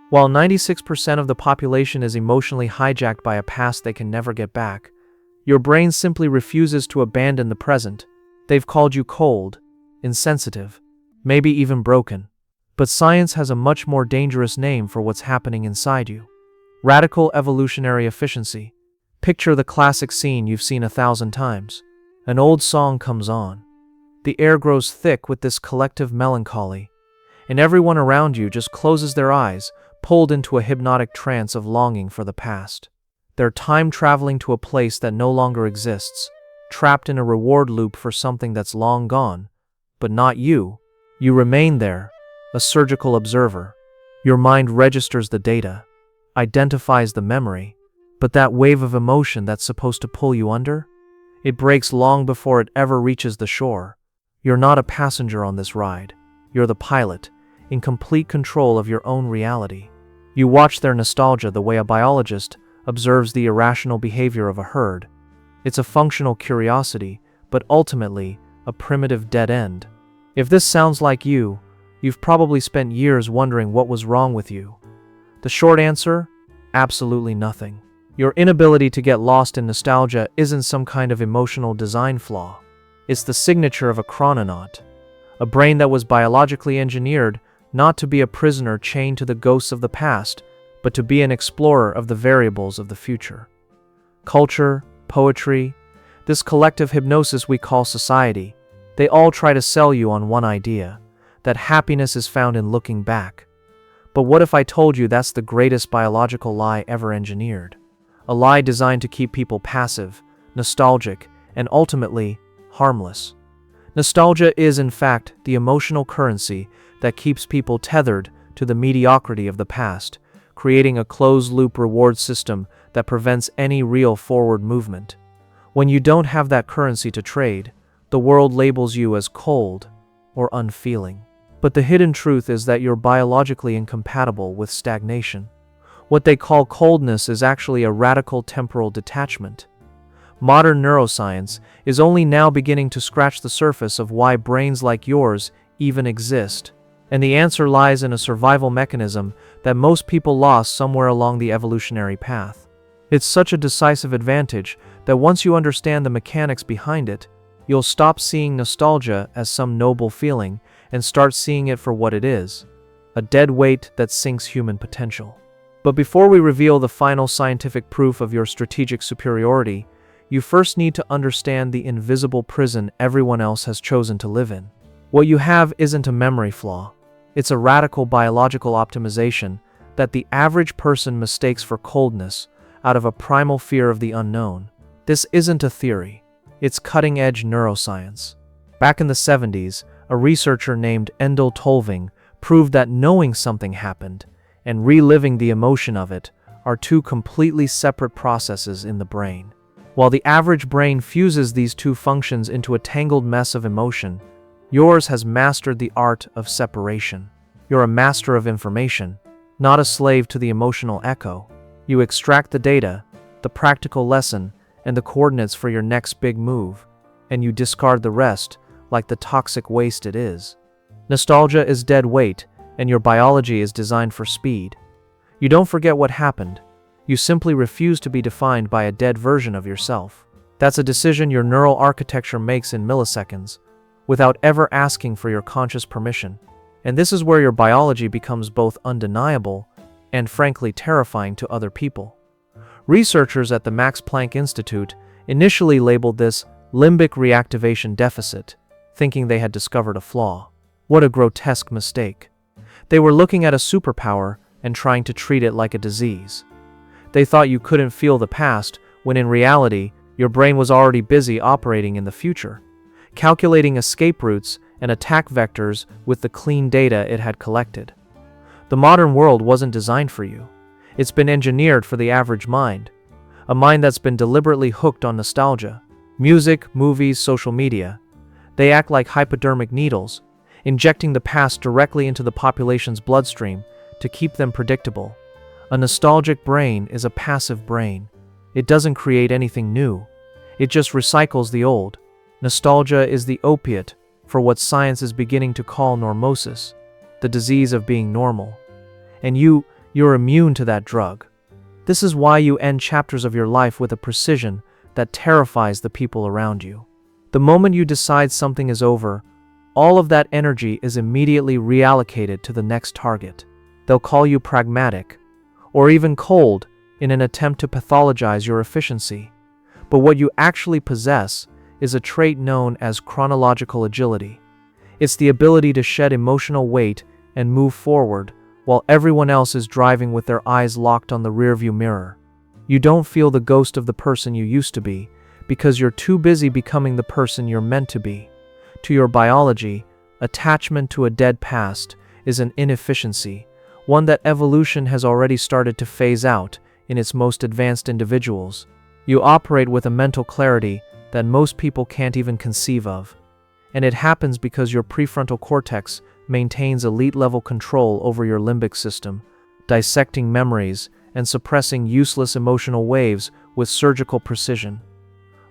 While 96% of the population is emotionally hijacked by a past they can never get back, your brain simply refuses to abandon the present. They've called you cold, insensitive, maybe even broken. But science has a much more dangerous name for what's happening inside you. Radical evolutionary efficiency. Picture the classic scene you've seen 1,000 times. An old song comes on. The air grows thick with this collective melancholy, and everyone around you just closes their eyes, pulled into a hypnotic trance of longing for the past. They're time-traveling to a place that no longer exists, trapped in a reward loop for something that's long gone. But not you. You remain there, a surgical observer. Your mind registers the data, identifies the memory, but that wave of emotion that's supposed to pull you under? It breaks long before it ever reaches the shore. You're not a passenger on this ride. You're the pilot, in complete control of your own reality. You watch their nostalgia the way a biologist observes the irrational behavior of a herd. It's a functional curiosity, but ultimately a primitive dead end. If this sounds like you, you've probably spent years wondering what was wrong with you. The short answer? Absolutely nothing. Your inability to get lost in nostalgia isn't some kind of emotional design flaw. It's the signature of a chrononaut, a brain that was biologically engineered not to be a prisoner chained to the ghosts of the past, but to be an explorer of the variables of the future. Culture, poetry, this collective hypnosis we call society, they all try to sell you on one idea, that happiness is found in looking back. But what if I told you that's the greatest biological lie ever engineered? A lie designed to keep people passive, nostalgic, and ultimately harmless. Nostalgia is, in fact, the emotional currency that keeps people tethered to the mediocrity of the past, creating a closed-loop reward system that prevents any real forward movement. When you don't have that currency to trade, the world labels you as cold or unfeeling. But the hidden truth is that you're biologically incompatible with stagnation. What they call coldness is actually a radical temporal detachment. Modern neuroscience is only now beginning to scratch the surface of why brains like yours even exist, and the answer lies in a survival mechanism that most people lost somewhere along the evolutionary path. It's such a decisive advantage that once you understand the mechanics behind it, you'll stop seeing nostalgia as some noble feeling and start seeing it for what it is, a dead weight that sinks human potential. But before we reveal the final scientific proof of your strategic superiority, you first need to understand the invisible prison everyone else has chosen to live in. What you have isn't a memory flaw. It's a radical biological optimization that the average person mistakes for coldness out of a primal fear of the unknown. This isn't a theory. It's cutting-edge neuroscience. Back in the 70s, a researcher named Endel Tolving proved that knowing something happened and reliving the emotion of it are two completely separate processes in the brain. While the average brain fuses these two functions into a tangled mess of emotion, yours has mastered the art of separation. You're a master of information, not a slave to the emotional echo. You extract the data, the practical lesson, and the coordinates for your next big move, and you discard the rest like the toxic waste it is. Nostalgia is dead weight, and your biology is designed for speed. You don't forget what happened. You simply refuse to be defined by a dead version of yourself. That's a decision your neural architecture makes in milliseconds, without ever asking for your conscious permission. And this is where your biology becomes both undeniable and frankly terrifying to other people. Researchers at the Max Planck Institute initially labeled this limbic reactivation deficit, thinking they had discovered a flaw. What a grotesque mistake. They were looking at a superpower and trying to treat it like a disease. They thought you couldn't feel the past, when in reality, your brain was already busy operating in the future, calculating escape routes and attack vectors with the clean data it had collected. The modern world wasn't designed for you. It's been engineered for the average mind, a mind that's been deliberately hooked on nostalgia. Music, movies, social media. They act like hypodermic needles, injecting the past directly into the population's bloodstream to keep them predictable. A nostalgic brain is a passive brain. It doesn't create anything new. It just recycles the old. Nostalgia is the opiate for what science is beginning to call normosis, the disease of being normal. And you You're immune to that drug. This is why you end chapters of your life with a precision that terrifies the people around you. The moment you decide something is over, all of that energy is immediately reallocated to the next target. They'll call you pragmatic, or even cold, in an attempt to pathologize your efficiency. But what you actually possess is a trait known as chronological agility. It's the ability to shed emotional weight and move forward while everyone else is driving with their eyes locked on the rearview mirror. You don't feel the ghost of the person you used to be because you're too busy becoming the person you're meant to be. To your biology, attachment to a dead past is an inefficiency, one that evolution has already started to phase out in its most advanced individuals. You operate with a mental clarity that most people can't even conceive of. And it happens because your prefrontal cortex maintains elite-level control over your limbic system, dissecting memories and suppressing useless emotional waves with surgical precision.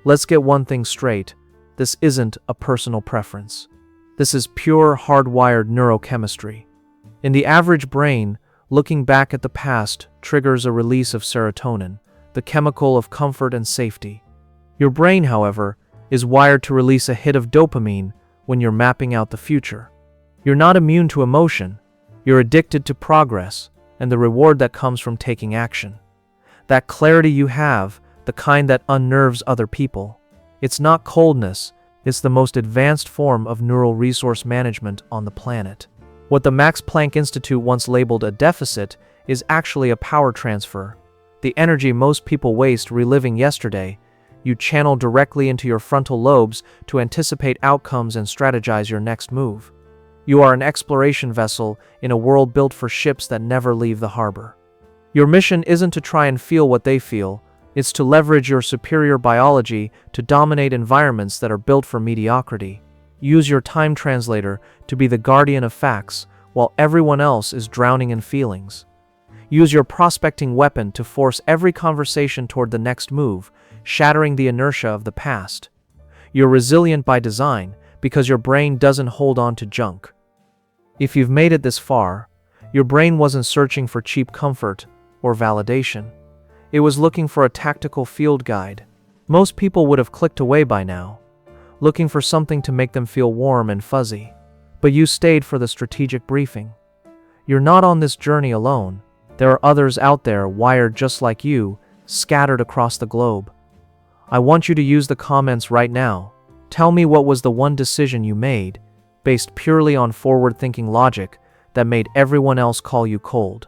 Let's get one thing straight. This isn't a personal preference. This is pure hardwired neurochemistry. In the average brain, looking back at the past triggers a release of serotonin, the chemical of comfort and safety. Your brain, however, is wired to release a hit of dopamine when you're mapping out the future. You're not immune to emotion. You're addicted to progress and the reward that comes from taking action. That clarity you have, the kind that unnerves other people, it's not coldness, it's the most advanced form of neural resource management on the planet. What the Max Planck Institute once labeled a deficit is actually a power transfer. The energy most people waste reliving yesterday, you channel directly into your frontal lobes to anticipate outcomes and strategize your next move. You are an exploration vessel in a world built for ships that never leave the harbor. Your mission isn't to try and feel what they feel, it's to leverage your superior biology to dominate environments that are built for mediocrity. Use your time translator to be the guardian of facts while everyone else is drowning in feelings. Use your prospecting weapon to force every conversation toward the next move, shattering the inertia of the past. You're resilient by design because your brain doesn't hold on to junk. If you've made it this far, your brain wasn't searching for cheap comfort or validation. It was looking for a tactical field guide. Most people would have clicked away by now, looking for something to make them feel warm and fuzzy. But you stayed for the strategic briefing. You're not on this journey alone. There are others out there wired just like you, scattered across the globe. I want you to use the comments right now. Tell me what was the one decision you made, based purely on forward-thinking logic, that made everyone else call you cold.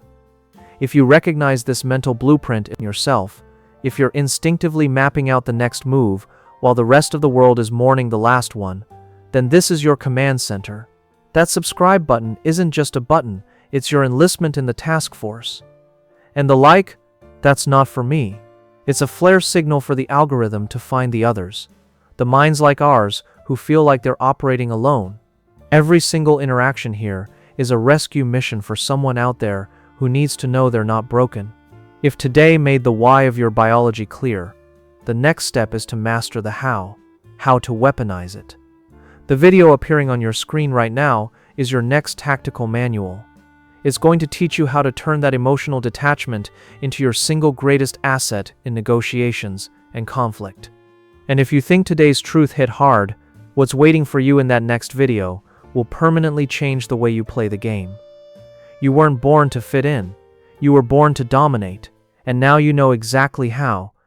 If you recognize this mental blueprint in yourself, if you're instinctively mapping out the next move while the rest of the world is mourning the last one, then this is your command center. That subscribe button isn't just a button, it's your enlistment in the task force. And the like, that's not for me. It's a flare signal for the algorithm to find the others, the minds like ours who feel like they're operating alone. Every single interaction here is a rescue mission for someone out there who needs to know they're not broken. If today made the why of your biology clear, the next step is to master the how to weaponize it. The video appearing on your screen right now is your next tactical manual. It's going to teach you how to turn that emotional detachment into your single greatest asset in negotiations and conflict. And if you think today's truth hit hard, what's waiting for you in that next video will permanently change the way you play the game. You weren't born to fit in. You were born to dominate, and now you know exactly how.